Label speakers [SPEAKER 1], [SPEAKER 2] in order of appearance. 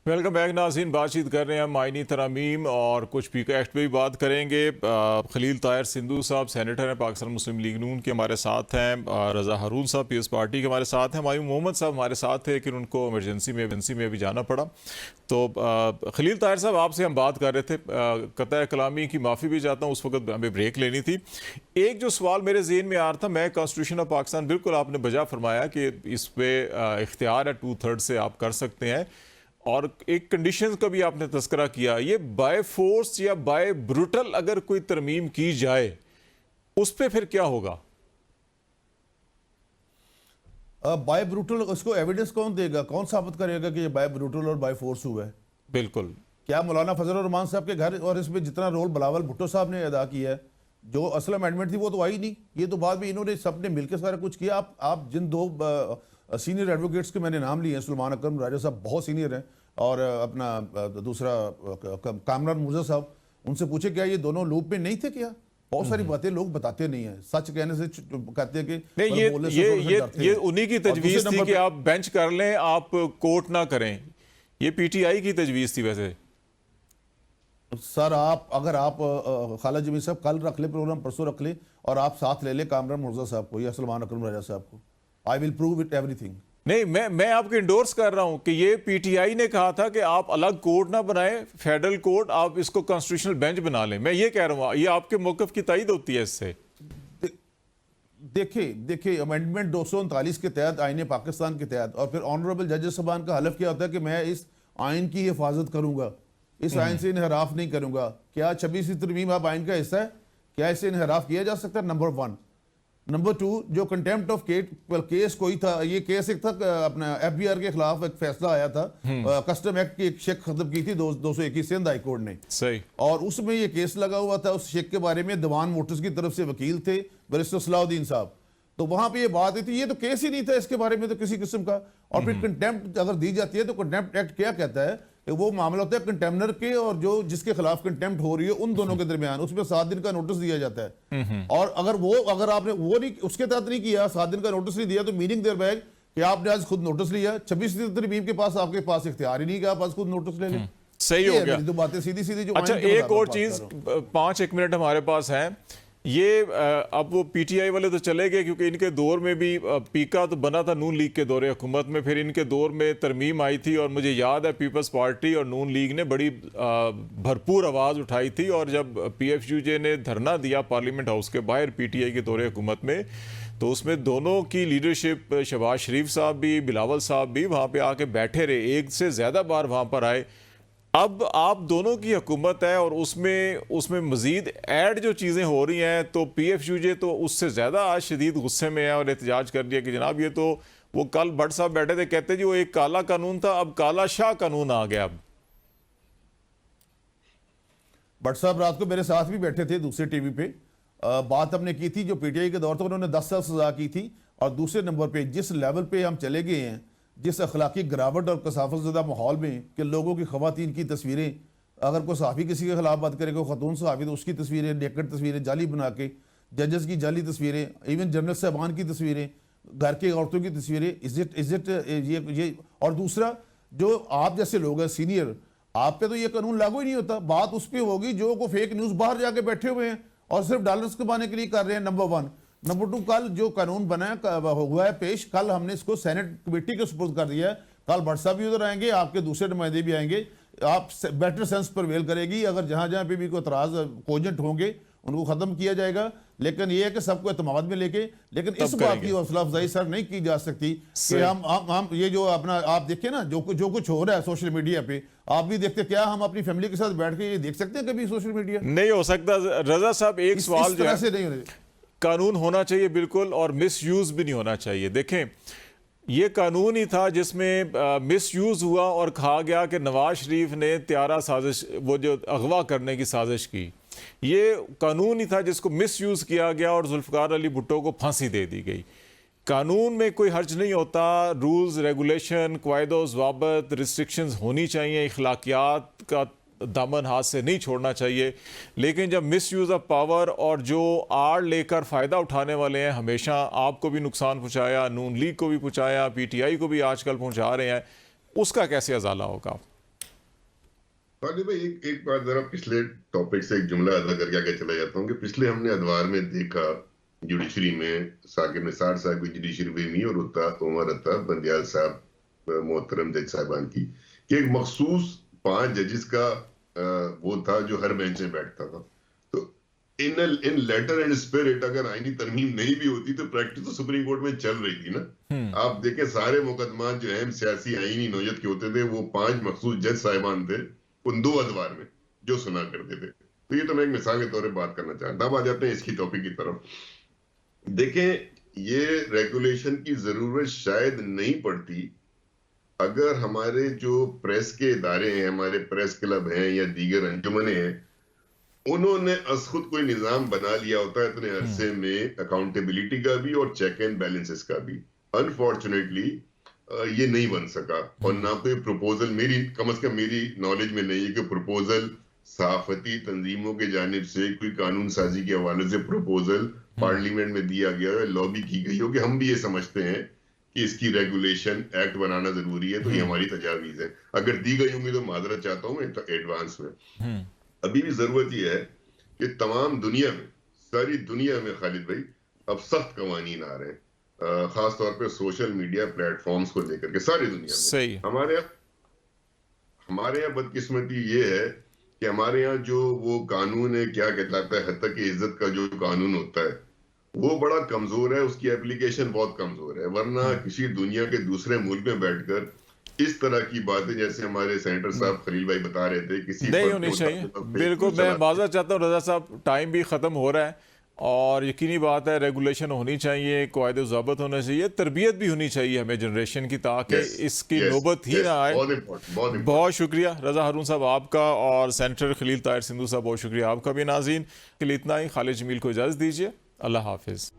[SPEAKER 1] Welcome back नाज़रीन। बातचीत कर रहे हैं हम आइनी तरमीम और कुछ पीका एक्ट पे भी बात करेंगे। खलील ताहिर सिंधु साहब सेनेटर हैं, पाकिस्तान मुस्लिम लीग नून के हमारे साथ हैं। रज़ा हारून साहब पीएस पार्टी के हमारे साथ हैं। मायूम मोहम्मद साहब हमारे साथ थे लेकिन उनको इमरजेंसी में भी जाना पड़ा। तो खलील ताहिर साहब आपसे हम बात कर रहे थे, कतई कलामी की माफ़ी भी चाहता हूँ, उस वक्त हमें ब्रेक लेनी थी। एक जो सवाल मेरे ज़हन में आ रहा था, मैं कॉन्स्टिट्यूशन ऑफ पाकिस्तान बिल्कुल आपने बजा फरमाया कि इस पर इख्तियार है 2/3 से आप कर सकते हैं, और एक कंडीशन का भी आपने तस्करा किया। ये बाय फोर्स या बाय ब्रूटल अगर कोई तरमीम की जाए उस पे फिर क्या होगा?
[SPEAKER 2] बाय ब्रूटल उसको एविडेंस कौन देगा, कौन साबित करेगा कि ये बाय ब्रूटल और बाय फोर्स हुआ है?
[SPEAKER 1] बिल्कुल।
[SPEAKER 2] क्या मौलाना फजल रहमान साहब के घर और इसमें जितना रोल बिलावल भुट्टो साहब ने अदा किया है, जो असल अमेंडमेंट थी वो तो आई नहीं। ये तो बाद में इन्होंने सबने मिलकर सारा कुछ किया। आप जिन दो सीनियर एडवोकेट्स के मैंने नाम लिए हैं, सलमान अकरम राजा साहब बहुत सीनियर हैं, और अपना दूसरा कामरान मुर्जा साहब, उनसे पूछे क्या ये दोनों लूप में नहीं थे क्या? बहुत सारी बातें लोग बताते नहीं हैं, सच कहने से कहते हैं कि
[SPEAKER 1] नहीं, ये उन्हीं की तजवीज़ थी कि आप बेंच कर लें, आप कोर्ट ना करें। ये पीटीआई की तजवीज़ थी वैसे।
[SPEAKER 2] सर अगर आप खालिद जमील साहब कल रख ले प्रोग्राम, परसों रख ले, और आप साथ ले ले कामरान मुर्जा साहब को या सलमान अकरम राजा साहब को, I will prove it everything.
[SPEAKER 1] नहीं, मैं आपको इंडोर्स कर रहा हूं कि ये पीटीआई ने कहा था कि आप अलग कोर्ट ना बनाएं, फेडरल कोर्ट, आप इसको कॉन्स्टिट्यूशनल बेंच बना लें। मैं ये कह रहा हूं, ये आपके मौक़िफ़ की तायद होती है इससे?
[SPEAKER 2] देखिए अमेंडमेंट 239 के तहत, आईने पाकिस्तान के तहत, और फिर ऑनरेबल जजेस साहबान का हलफ क्या होता है कि मैं इस आइन की हिफाजत करूंगा, इस आइन से इनहराफ नहीं करूंगा। क्या 26वीं तरमीम अब आइन का हिस्सा है? क्या इससे इनहराफ किया जा सकता है? नंबर 1। नंबर 2, जो कंटेम्प्ट ऑफ केस कोई था, ये केस एक था अपना एफबीआर के खिलाफ एक फैसला आया था, कस्टम एक्ट की एक शेक खत्म की थी 221 सिंध हाई कोर्ट ने,
[SPEAKER 1] सही, और
[SPEAKER 2] उसमें ये केस लगा हुआ था। उस शेक के बारे में दीवान मोटर्स की तरफ से वकील थे बैरिस्टर सलाउद्दीन साहब, तो वहां पे ये बात थी, ये तो केस ही नहीं था इसके बारे में तो किसी किस्म का। और फिर कंटेम्प्ट अगर दी जाती है तो कंटेम्प्ट एक्ट क्या कहता है कि वो मामला होता है कंटेम्नर के और जो जिसके खिलाफ कंटेम्प्ट हो रही है उन दोनों के दरमियान, उसमें 7 दिन का नोटिस दिया जाता है। और अगर आपने वो नहीं, उसके तहत नहीं किया, 7 दिन का नोटिस नहीं दिया, तो मीनिंग देयर बैग कि आपने आज खुद नोटिस लिया, 26वीं तरमीम के पास आपके पास इख्तियार ही नहीं कि आप आज खुद नोटिस ले लें।
[SPEAKER 1] सही हो गया।
[SPEAKER 2] तो बातें सीधी सीधी जो।
[SPEAKER 1] अच्छा, एक और चीज, 5 मिनट हमारे पास है। ये अब वो पीटीआई वाले तो चले गए क्योंकि इनके दौर में भी पीका तो बना था नून लीग के दौरे हुकूमत में, फिर इनके दौर में तरमीम आई थी, और मुझे याद है पीपल्स पार्टी और नून लीग ने बड़ी भरपूर आवाज़ उठाई थी। और जब पीएफयूजे ने धरना दिया पार्लियामेंट हाउस के बाहर पीटीआई के दौरे हुकूमत में, तो उसमें दोनों की लीडरशिप, शहबाज शरीफ साहब भी, बिलावल साहब भी वहाँ पर आके बैठे रहे, एक से ज़्यादा बार वहाँ पर आए। अब आप दोनों की हुकूमत है और उसमें मजीद ऐड जो चीज़ें हो रही हैं, तो पीएफयूजे तो उससे ज़्यादा आज शदीद गुस्से में है और एहतजाज कर दिया कि जनाब ये तो, वो कल भट्ट साहब बैठे थे, कहते जी वो एक काला कानून था, अब काला शाह कानून आ गया। अब
[SPEAKER 2] भट्ट साहब रात को मेरे साथ भी बैठे थे दूसरे टीवी पे, बात हमने की थी जो पीटीआई के दौर तक उन्होंने 10 साल सजा की थी, और दूसरे नंबर पे जिस लेवल पे हम चले गए हैं, जिस अखलाकी गिरावट और कसाफतज़दा माहौल में कि लोगों की ख़वातीन की तस्वीरें, अगर कोई सहाफ़ी किसी के खिलाफ बात करे, कोई ख़तून सहाफ़ी, तो उसकी तस्वीरें, नेकेड तस्वीरें जाली बना के, जजेस की जाली तस्वीरें, इवन जनरल साहबान की तस्वीरें, घर की औरतों की तस्वीरें, इज़ इट ये। और दूसरा, जो आप जैसे लोग हैं सीनियर, आप पे तो ये कानून लागू ही नहीं होता। बात उस पर होगी जो को फेक न्यूज़ बाहर जाके बैठे हुए हैं और सिर्फ डॉलर्स कमाने के लिए कर रहे हैं, नंबर 1। नंबर 2, कल जो कानून बना हुआ है पेश, कल हमने इसको सेनेट कमेटी के सुपुर्द कर दिया है। कल भट्ट साहब भी उधर आएंगे, आपके दूसरे नुमाइंदे भी आएंगे, आप बेटर सेंस परवेल करेगी। अगर जहां जहां पे भी कोई एतराज कोजेंट होंगे उनको खत्म किया जाएगा, लेकिन यह है कि सबको एतमाद में लेके, लेकिन इस बात की हौसला अफजाई सर नहीं की जा सकती कि हम ये जो अपना, आप देखिए ना जो कुछ हो रहा है सोशल मीडिया पे, आप भी देखते, क्या हम अपनी फैमिली के साथ बैठ के ये देख सकते हैं कभी सोशल मीडिया?
[SPEAKER 1] नहीं हो सकता। रजा साहब, एक सवाल जो है,
[SPEAKER 2] नहीं होने,
[SPEAKER 1] कानून होना चाहिए बिल्कुल, और मिसयूज भी नहीं होना चाहिए। देखें, ये कानून ही था जिसमें मिसयूज हुआ और कहा गया कि नवाज शरीफ ने त्यारा साजिश, वो जो अगवा करने की साजिश की, ये कानून ही था जिसको मिसयूज किया गया और जुल्फकार अली भुट्टो को फांसी दे दी गई। कानून में कोई हर्ज नहीं होता, रूल्स रेगुलेशन, क़वायदो ज़वाबित, रिस्ट्रिक्शंस होनी चाहिए, इखलाकियात का दामन हाथ से नहीं छोड़ना चाहिए। लेकिन जब मिसयूज़ ऑफ पावर और जो आड़ लेकर फ़ायदा उठाने वाले हैं, हमेशा आपको भी नुकसान पहुँचाया, नून लीग को भी पहुँचाया, पीटीआई को भी आजकल पहुँचा रहे हैं, उसका कैसे अजाला होगा?
[SPEAKER 3] वाले भाई, एक बार जरा पिछले टॉपिक से एक जुमला अदा करके आगे चला जाता हूँ कि पिछले हमने अदवार में देखा जुडिशरी में साकिब निसार साहब की जुडिशरी हुई और उमर अता बंदियाल साहब मोहतरम जज साहबान की, कि एक मखसूस 5 जजेस का वो था जो हर बेंच में बैठता था। तो इन लेटर एंड स्पिरिट अगर आईनी तरमीम नहीं भी होती तो प्रैक्टिस तो सुप्रीम कोर्ट में चल रही थी ना। आप देखें सारे मुकदमा जो अहम सियासी आईनी नौयत के होते थे वो 5 मखसूस जज साहिबान थे उन 2 अदवार में जो सुना करते थे। तो ये तो मैं एक मिसाल के तौर पर बात करना चाहता। अब आ जाते हैं इसकी टॉपिक की तरफ। देखें, ये रेगुलेशन की जरूरत शायद नहीं पड़ती अगर हमारे जो प्रेस के इदारे हैं, हमारे प्रेस क्लब हैं या दीगर अंजुमने हैं, उन्होंने अस खुद कोई निजाम बना लिया होता है इतने अरसे में अकाउंटेबिलिटी का भी और चेक एंड बैलेंसेस का भी। अनफॉर्चुनेटली ये नहीं बन सका और ना कोई प्रपोजल कम से कम मेरी नॉलेज में नहीं है कि प्रपोजल सहाफती तंजीमों के जानिब से कोई कानून साजी के हवाले से प्रपोजल पार्लियामेंट में दिया गया है, लॉबी की गई हो कि हम भी ये समझते हैं कि इसकी रेगुलेशन एक्ट बनाना जरूरी है। तो ये हमारी तजावीज है, अगर दी गई होंगी तो माजरत चाहता हूँ एडवांस में। अभी भी जरूरत यह है कि तमाम दुनिया में, सारी दुनिया में खालिद भाई, अब सख्त कवानीन आ रहे हैं, खास तौर पे सोशल मीडिया प्लेटफॉर्म्स को लेकर के सारी दुनिया में।
[SPEAKER 1] सही।
[SPEAKER 3] हमारे यहाँ बदकिस्मती ये है कि हमारे यहाँ जो वो कानून है, क्या कहलाता है, हद तक इज्जत का जो कानून होता है, वो बड़ा कमजोर है, उसकी एप्लीकेशन बहुत कमजोर है। वरना किसी दुनिया के दूसरे मुल्क में बैठकर इस तरह की बातें जैसे हमारे सेनेटर साहब खलील भाई बता रहे थे किसी
[SPEAKER 1] नहीं होनी चाहिए। बिल्कुल, मैं माजरत चाहता हूँ रजा साहब, टाइम भी ख़त्म हो रहा है और यकीनी बात है रेगुलेशन होनी चाहिए, कायदे ज़ाबत होना चाहिए, तरबियत भी होनी चाहिए हमें जनरेशन की, ताकि इसकी नौबत ही ना आए। बहुत शुक्रिया रजा हारून साहब आपका और सेनेटर खलील ताहिर सिंधु साहब बहुत शुक्रिया आपका भी। नाज़रीन के लिए इतना ही। खालिद जमील को इजाज़त दीजिए। अल्लाह हाफिज़।